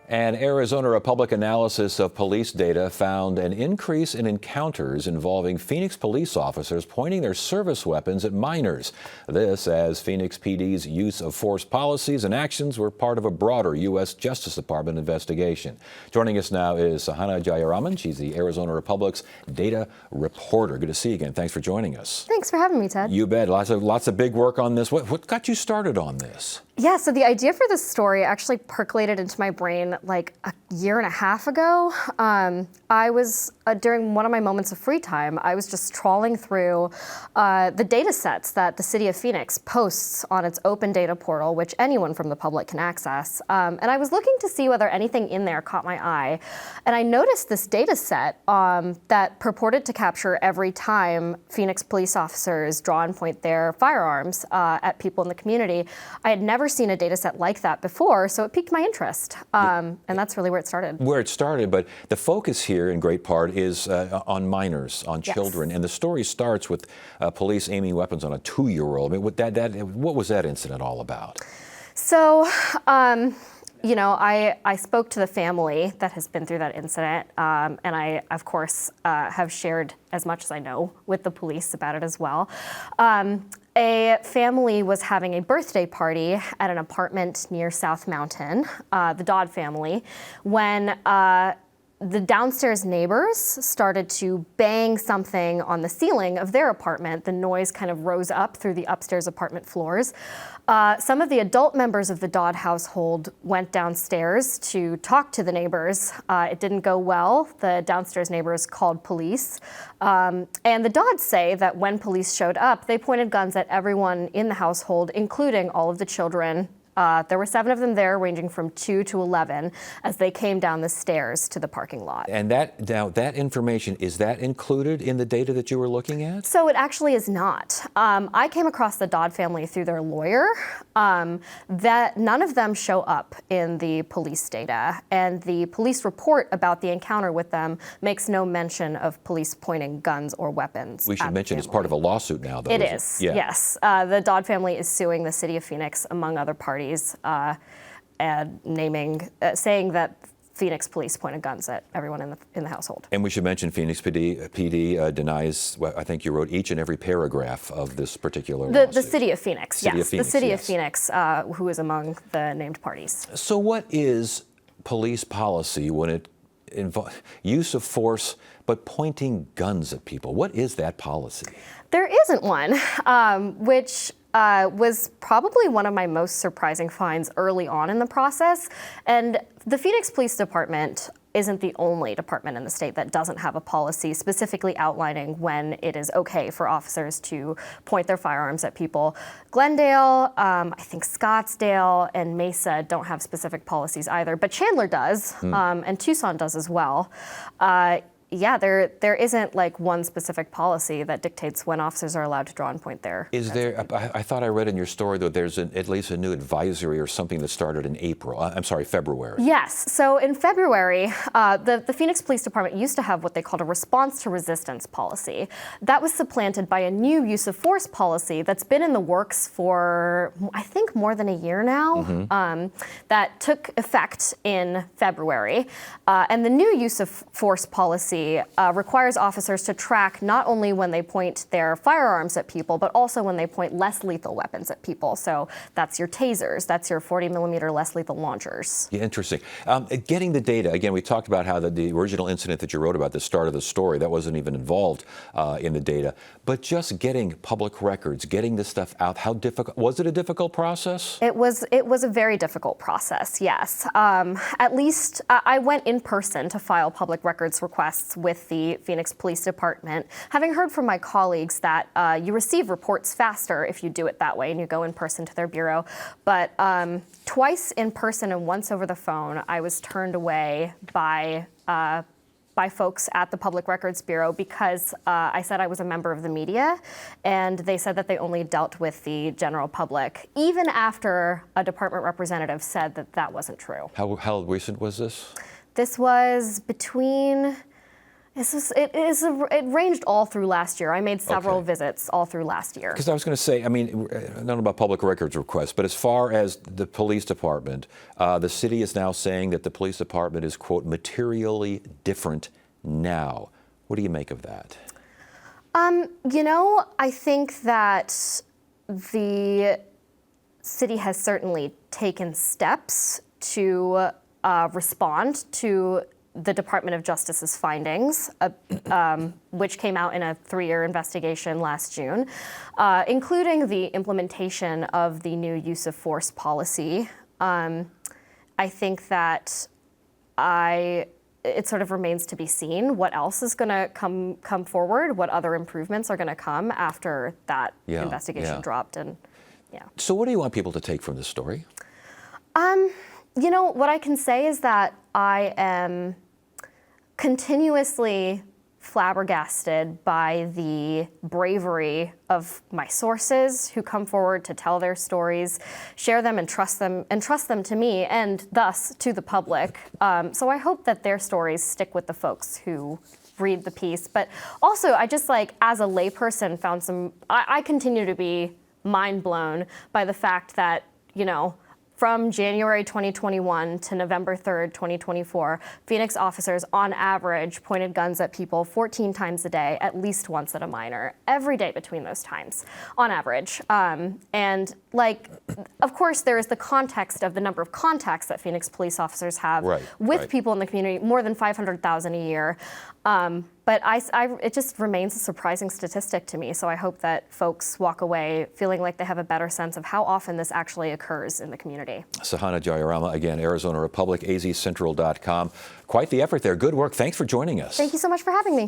An Arizona Republic analysis of police data found an increase in encounters involving Phoenix police officers pointing their service weapons at minors. This as Phoenix PD's use of force policies and actions were part of a broader U.S. Justice Department investigation. Joining us now is Sahana Jayaraman. She's the Arizona Republic's data reporter. Good to see you again. Thanks for joining us. Thanks for having me, Ted. You bet. Lots of big work on this. What got you started on this? Yeah, so the idea for this story actually percolated into my brain like a year and a half ago. I was, during one of my moments of free time, I was just trawling through the data sets that the city of Phoenix posts on its open data portal, which anyone from the public can access. And I was looking to see whether anything in there caught my eye. And I noticed this data set that purported to capture every time Phoenix police officers draw and point their firearms at people in the community. I had never seen a data set like that before, so it piqued my interest. And that's really where it started. Where it started, but the focus here in great part is on minors, on children. And the story starts with police aiming weapons on a 2-year-old. I mean, what was that incident all about? So, you know, I spoke to the family that has been through that incident, and I, of course, have shared as much as I know with the police about it as well. A family was having a birthday party at an apartment near South Mountain, the Dodd family, when the downstairs neighbors started to bang something on the ceiling of their apartment. The noise kind of rose up through the upstairs apartment floors. Some of the adult members of the Dodd household went downstairs to talk to the neighbors. It didn't go well. The downstairs neighbors called police. And the Dodds say that when police showed up, they pointed guns at everyone in the household, including all of the children. There were 7 of them there, ranging from 2 to 11, as they came down the stairs to the parking lot. And that information, is that included in the data that you were looking at? So it actually is not. I came across the Dodd family through their lawyer. That none of them show up in the police data, and the police report about the encounter with them makes no mention of police pointing guns or weapons. We should mention it's part of a lawsuit now, though. It is, yeah. Yes. The Dodd family is suing the city of Phoenix, among other parties. And saying that Phoenix police pointed guns at everyone in the household. And we should mention Phoenix PD denies, I think you wrote each and every paragraph of this particular lawsuit. The city of Phoenix, yes. The city of Phoenix, who is among the named parties. So what is police policy when it involves use of force but pointing guns at people? What is that policy? There isn't one, which was probably one of my most surprising finds early on in the process. And the Phoenix Police Department isn't the only department in the state that doesn't have a policy specifically outlining when it is okay for officers to point their firearms at people. Glendale, I think Scottsdale, and Mesa don't have specific policies either, but Chandler does, and Tucson does as well. Yeah, there isn't like one specific policy that dictates when officers are allowed to draw and point there. Is there? I thought I read in your story that there's at least a new advisory or something that started in February. Yes. So in February, the Phoenix Police Department used to have what they called a response to resistance policy. That was supplanted by a new use of force policy that's been in the works for, I think, more than a year now. That took effect in February. And the new use of force policy requires officers to track not only when they point their firearms at people, but also when they point less lethal weapons at people. So that's your tasers, that's your 40mm less lethal launchers. Yeah, interesting. Getting the data, again, we talked about how the original incident that you wrote about, the start of the story, that wasn't even involved in the data. But just getting public records, getting this stuff out, how difficult, was it a difficult process? It was a very difficult process, yes. At least I went in person to file public records requests with the Phoenix Police Department, having heard from my colleagues that you receive reports faster if you do it that way and you go in person to their bureau. But twice in person and once over the phone, I was turned away by folks at the Public Records Bureau because I said I was a member of the media, and they said that they only dealt with the general public, even after a department representative said that that wasn't true. How recent was this? This was between It ranged all through last year. I made several Okay. visits all through last year. Because I was going to say, I mean, I don't know about public records requests, but as far as the police department, the city is now saying that the police department is, quote, materially different now. What do you make of that? I think that the city has certainly taken steps to respond to the Department of Justice's findings, which came out in a 3-year investigation last June, including the implementation of the new use of force policy. I think that it sort of remains to be seen what else is going to come forward, what other improvements are going to come after that investigation dropped. And So what do you want people to take from this story? What I can say is that I am continuously flabbergasted by the bravery of my sources who come forward to tell their stories, share them and trust them to me and thus to the public. So I hope that their stories stick with the folks who read the piece. But also I just as a layperson I continue to be mind blown by the fact that, from January 2021 to November 3rd, 2024, Phoenix officers on average pointed guns at people 14 times a day, at least once at a minor, every day between those times, on average. Of course, there is the context of the number of contacts that Phoenix police officers have with people in the community, more than 500,000 a year. But it just remains a surprising statistic to me. So I hope that folks walk away feeling like they have a better sense of how often this actually occurs in the community. Sahana Jayarama, again, Arizona Republic, azcentral.com. Quite the effort there. Good work. Thanks for joining us. Thank you so much for having me.